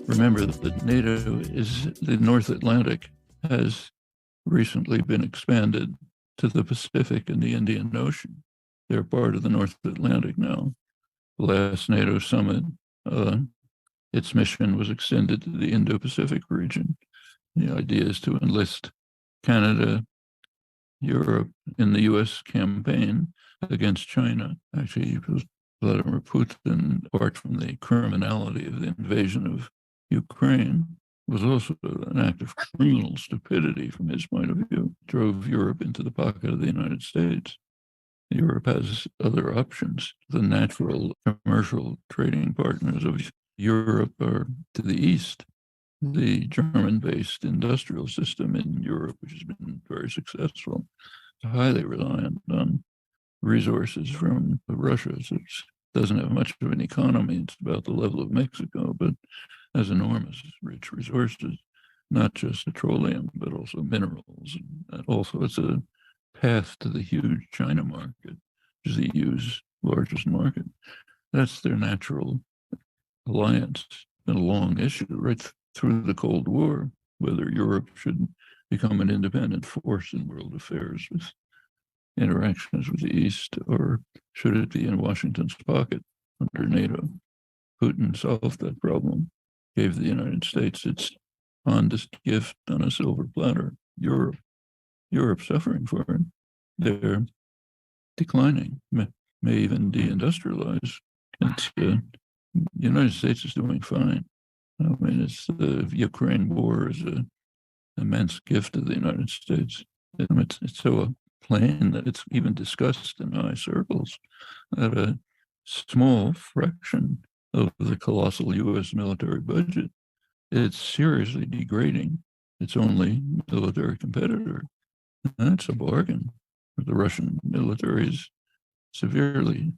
Remember that NATO is the North Atlantic has recently been expanded to the Pacific and the Indian Ocean. They're part of the North Atlantic now. The last NATO summit, its mission was extended to the Indo-Pacific region. The idea is to enlist Canada, Europe in the U.S. campaign against China. Actually, Vladimir Putin, apart from the criminality of the invasion of Ukraine, was also an act of criminal stupidity from his point of view, drove Europe into the pocket of the United States. Europe has other options. The natural commercial trading partners of Europe are to the east. The German-based industrial system in Europe, which has been very successful, is highly reliant on resources from Russia. So it doesn't have much of an economy. It's about the level of Mexico, but has enormous rich resources, not just petroleum, but also minerals. And also, it's a path to the huge China market, which is the EU's largest market. That's their natural alliance. It's been a long issue right through the Cold War, whether Europe should become an independent force in world affairs with interactions with the East, or should it be in Washington's pocket under NATO? Putin solved that problem, gave the United States its fondest gift on a silver platter, Europe. Europe's suffering for it. They're declining, may even deindustrialize. The United States is doing fine. I mean, the Ukraine war is an immense gift to the United States. It's so plain that it's even discussed in high circles that a small fraction of the colossal U.S. military budget, it's seriously degrading its only military competitor. That's a bargain. The Russian military is severely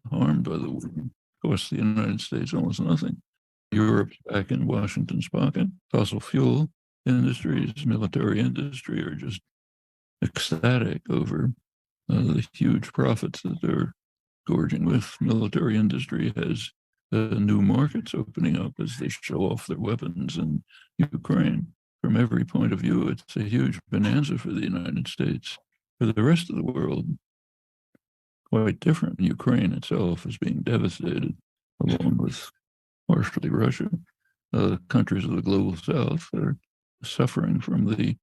harmed by the war. It costs the United States almost nothing. Europe's back in Washington's pocket. Fossil fuel industries, military industry are just ecstatic over the huge profits that they're gorging with. Military industry has new markets opening up as they show off their weapons in Ukraine. From every point of view, it's a huge bonanza for the United States. For the rest of the world, quite different. Ukraine itself is being devastated, along with partially Russia. Countries of the global south are suffering from the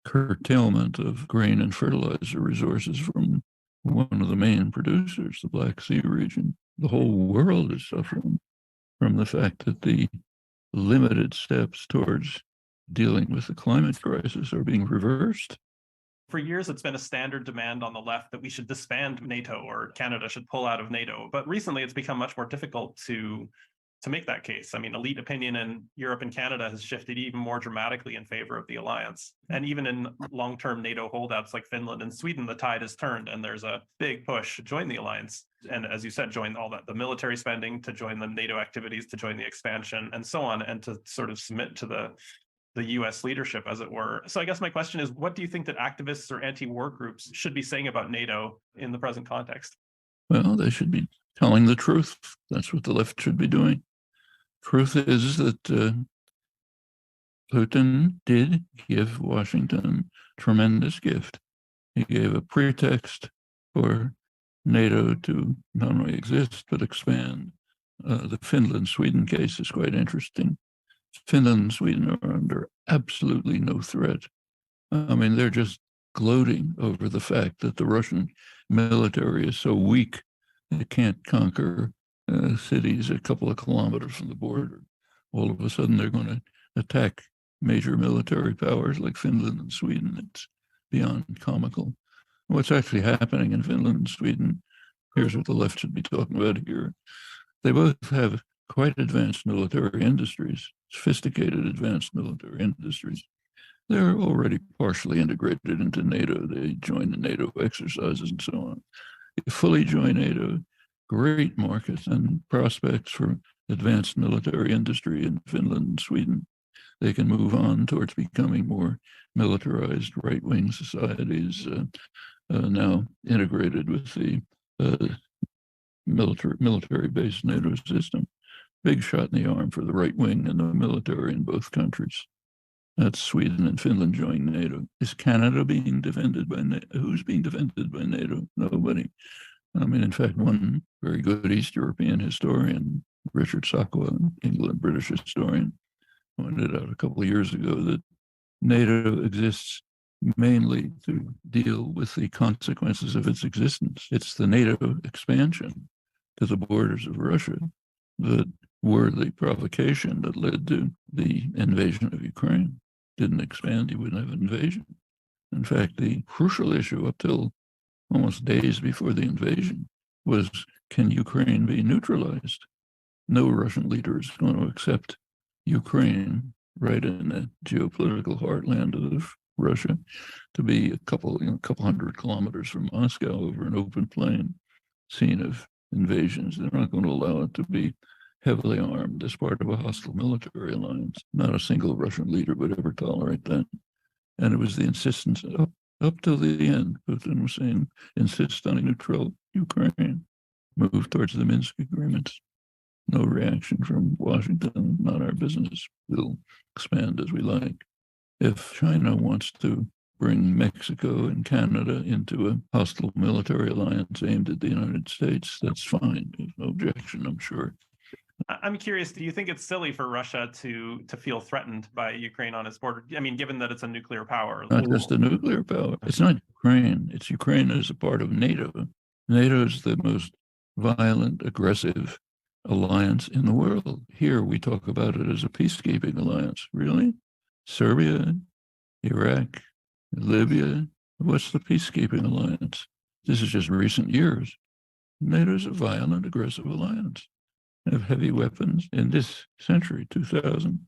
curtailment of grain and fertilizer resources from one of the main producers, the Black Sea region. The whole world is suffering from the fact that the limited steps towards dealing with the climate crisis are being reversed. For years, it's been a standard demand on the left that we should disband NATO or Canada should pull out of NATO. But recently, it's become much more difficult to make that case. I mean, elite opinion in Europe and Canada has shifted even more dramatically in favor of the alliance. And even in long-term NATO holdouts like Finland and Sweden, the tide has turned and there's a big push to join the alliance. And as you said, join all that, the military spending, to join the NATO activities, to join the expansion and so on, and to sort of submit to the US leadership, as it were. So I guess my question is, what do you think that activists or anti-war groups should be saying about NATO in the present context? Well, they should be telling the truth. That's what the left should be doing. Truth is that Putin did give Washington a tremendous gift. He gave a pretext for NATO to not only exist, but expand. The Finland-Sweden case is quite interesting. Finland and Sweden are under absolutely no threat. I mean, they're just gloating over the fact that the Russian military is so weak it can't conquer cities a couple of kilometers from the border. All of a sudden, they're going to attack major military powers like Finland and Sweden. It's beyond comical. What's actually happening in Finland and Sweden, here's what the left should be talking about here. They both have quite advanced military industries, sophisticated advanced military industries. They're already partially integrated into NATO. They join the NATO exercises and so on. They fully join NATO, great markets and prospects for advanced military industry in Finland and Sweden. They can move on towards becoming more militarized right-wing societies, now integrated with the military-based NATO system. big shot in the arm for the right wing and the military in both countries. That's Sweden and Finland joining NATO. Is Canada being defended by NATO? Who's being defended by NATO? Nobody. I mean, in fact, one very good East European historian, Richard Sakwa, England British historian, pointed out a couple of years ago that NATO exists mainly to deal with the consequences of its existence. It's the NATO expansion to the borders of Russia that were the provocation that led to the invasion of Ukraine. Didn't expand, you wouldn't have an invasion. In fact, the crucial issue up till almost days before the invasion was, can Ukraine be neutralized? No Russian leader is going to accept Ukraine, right in the geopolitical heartland of Russia, to be a couple hundred kilometers from Moscow over an open plain, scene of invasions. They're not going to allow it to be heavily armed as part of a hostile military alliance. Not a single Russian leader would ever tolerate that. And it was the insistence up till the end. Putin was saying, insist on a neutral Ukraine, move towards the Minsk agreements. No reaction from Washington, not our business. We'll expand as we like. If China wants to bring Mexico and Canada into a hostile military alliance aimed at the United States, that's fine. There's no objection, I'm sure. I'm curious, do you think it's silly for Russia to feel threatened by Ukraine on its border? I mean, given that it's a nuclear power. Not just a nuclear power. It's not Ukraine. It's Ukraine as a part of NATO. NATO is the most violent, aggressive alliance in the world. Here we talk about it as a peacekeeping alliance. Really? Serbia, Iraq, Libya, what's the peacekeeping alliance? This is just recent years. NATO is a violent, aggressive alliance. They have heavy weapons in this century, 2000.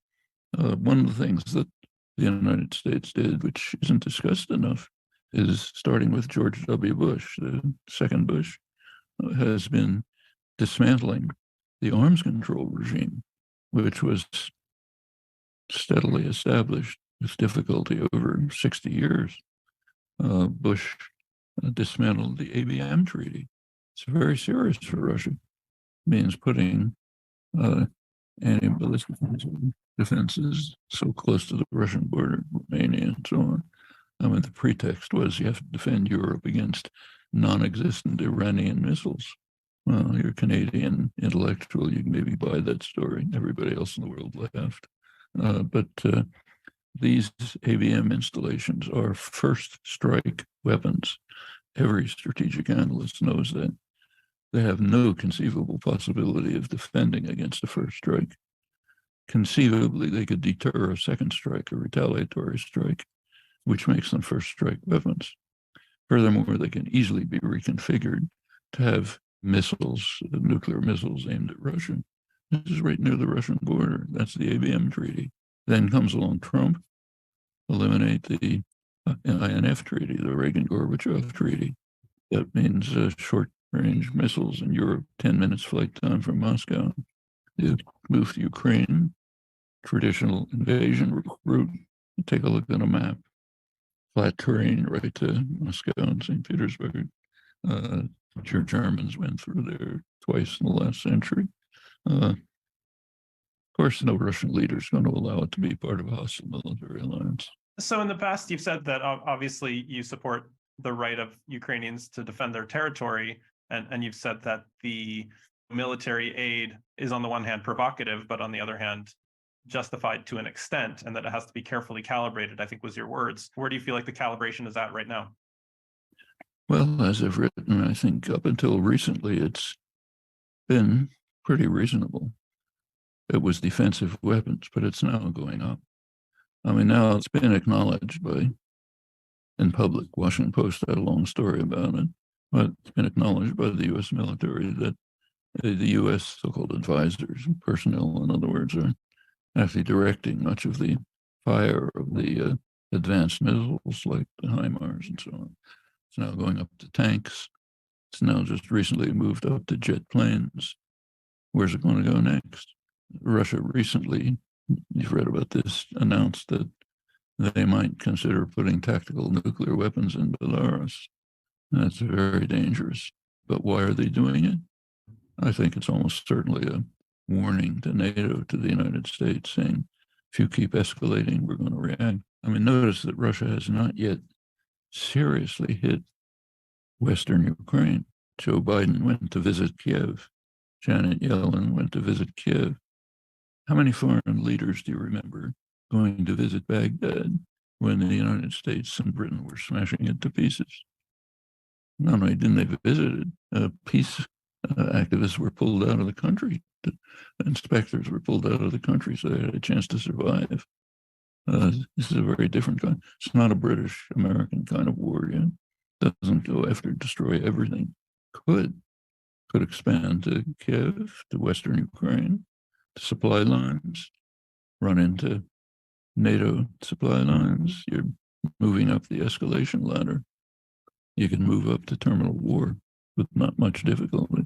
One of the things that the United States did, which isn't discussed enough, is starting with George W. Bush, the second Bush, has been dismantling the arms control regime, which was steadily established with difficulty over 60 years. Bush dismantled the ABM Treaty. It's very serious for Russia. It means putting anti-ballistic defenses so close to the Russian border, Romania and so on. I mean, the pretext was you have to defend Europe against non-existent Iranian missiles. Well, you're a Canadian intellectual, you can maybe buy that story. Everybody else in the world laughed. But these ABM installations are first strike weapons. Every strategic analyst knows that. They have no conceivable possibility of defending against a first strike. Conceivably, they could deter a second strike, a retaliatory strike, which makes them first strike weapons. Furthermore, they can easily be reconfigured to have missiles, nuclear missiles aimed at Russia. This is right near the Russian border. That's the ABM Treaty. Then comes along Trump, eliminate the INF Treaty, the Reagan-Gorbachev Treaty. That means short-range missiles in Europe, 10 minutes flight time from Moscow. You move to Ukraine, traditional invasion route. Take a look at a map. Flat terrain right to Moscow and St. Petersburg. Your Germans went through there twice in the last century. Of course, no Russian leader is going to allow it to be part of a hostile military alliance. So in the past, you've said that obviously you support the right of Ukrainians to defend their territory, and you've said that the military aid is on the one hand provocative, but on the other hand justified to an extent, and that it has to be carefully calibrated, I think was your words. Where do you feel like the calibration is at right now? Well, as I've written, I think up until recently, it's been pretty reasonable. It was defensive weapons, but it's now going up. I mean, now it's been acknowledged in public. Washington Post had a long story about it, but it's been acknowledged by the U.S. military that the U.S. so-called advisors, personnel, in other words, are actually directing much of the fire of the advanced missiles like the HIMARS and so on. It's now going up to tanks. It's now just recently moved up to jet planes. Where's it going to go next? Russia recently, you've read about this, announced that they might consider putting tactical nuclear weapons in Belarus. That's very dangerous. But why are they doing it? I think it's almost certainly a warning to NATO, to the United States, saying, if you keep escalating, we're going to react. I mean, notice that Russia has not yet seriously hit Western Ukraine. Joe Biden went to visit Kiev. Janet Yellen went to visit Kiev. How many foreign leaders do you remember going to visit Baghdad when the United States and Britain were smashing it to pieces? Not only didn't they visit it, peace activists were pulled out of the country. Inspectors were pulled out of the country, so they had a chance to survive. This is a very different kind. It's not a British-American kind of war yet. Doesn't go after destroy everything. Could expand to Kiev, to Western Ukraine, to supply lines, run into NATO supply lines. You're moving up the escalation ladder. You can move up to terminal war with not much difficulty.